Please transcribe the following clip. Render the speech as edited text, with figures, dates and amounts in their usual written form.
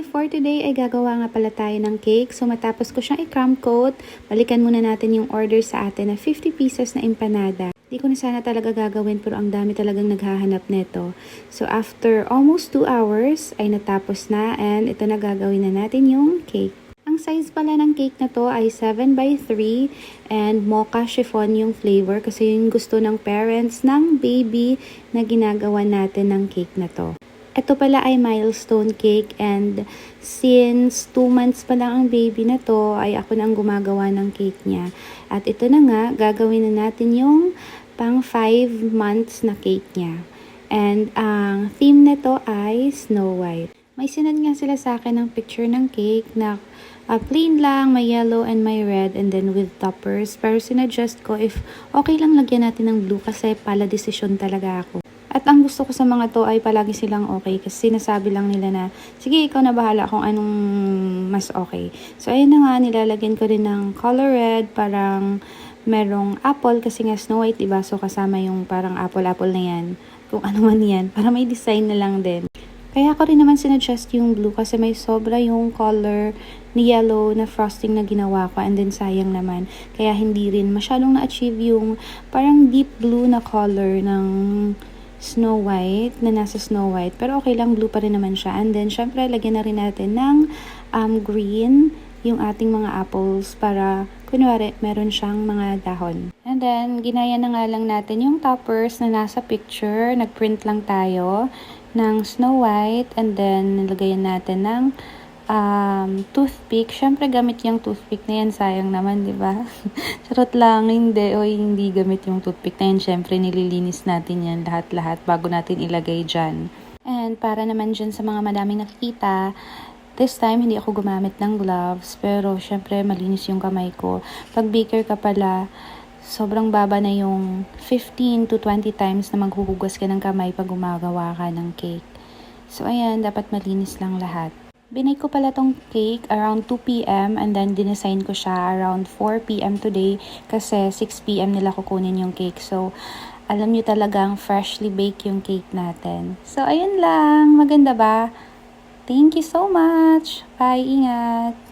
for today ay gagawa nga pala tayo ng cake. So matapos ko siyang i-crumb coat, balikan muna natin yung order sa atin na 50 pieces na empanada. Di ko na sana talaga gagawin pero ang dami talagang naghahanap nito. So after almost 2 hours ay natapos na and ito na gagawin na natin yung cake. Ang size pala ng cake na to ay 7 by 3 and mocha chiffon yung flavor kasi yung gusto ng parents ng baby na ginagawa natin ng cake na to. Ito pala ay milestone cake and since 2 months pa lang ang baby na to ay ako na ang gumagawa ng cake niya. At ito na nga, gagawin na natin yung pang 5 months na cake niya. And ang theme nito ay Snow White. May sinad nga sila sa akin ng picture ng cake na plain lang, may yellow and may red and then with toppers. Pero sinadjust ko if okay lang lagyan natin ng blue kasi pala decision talaga ako. At ang gusto ko sa mga to ay palagi silang okay kasi sinasabi lang nila na sige ikaw na bahala kung anong mas okay. So ayun na nga, nilalagyan ko rin ng color red, parang merong apple kasi nga Snow White diba? So kasama yung parang apple na yan, kung ano man yan, para may design na lang din. Kaya ko rin naman sinadjust yung blue kasi may sobra yung color ni yellow na frosting na ginawa ko and then sayang naman. Kaya hindi rin masyadong na-achieve yung parang deep blue na color ng Snow White, na nasa Snow White. Pero okay lang, blue pa rin naman siya. And then, syempre, lagyan na rin natin ng green yung ating mga apples para, kunwari, meron siyang mga dahon. And then, ginaya na nga lang natin yung toppers na nasa picture. Nagprint lang tayo ng Snow White. And then, nilagayan natin ng toothpick. Syempre, gamit yung toothpick na yan. Sayang naman, di ba? Charot lang, hindi. O hindi gamit yung toothpick na yan. Syempre, nililinis natin yan lahat-lahat bago natin ilagay dyan. And para naman dyan sa mga madaming nakikita, this time, hindi ako gumamit ng gloves. Pero, syempre, malinis yung kamay ko. Pag baker ka pala, sobrang baba na yung 15 to 20 times na maghuhugas ka ng kamay pag gumagawa ka ng cake. So, ayan, dapat malinis lang lahat. Binake ko pala tong cake around 2 p.m. and then dinesign ko siya around 4 p.m. today kasi 6 p.m. nila kukunin yung cake. So, alam nyo talagang freshly baked yung cake natin. So, ayun lang. Maganda ba? Thank you so much. Bye. Ingat.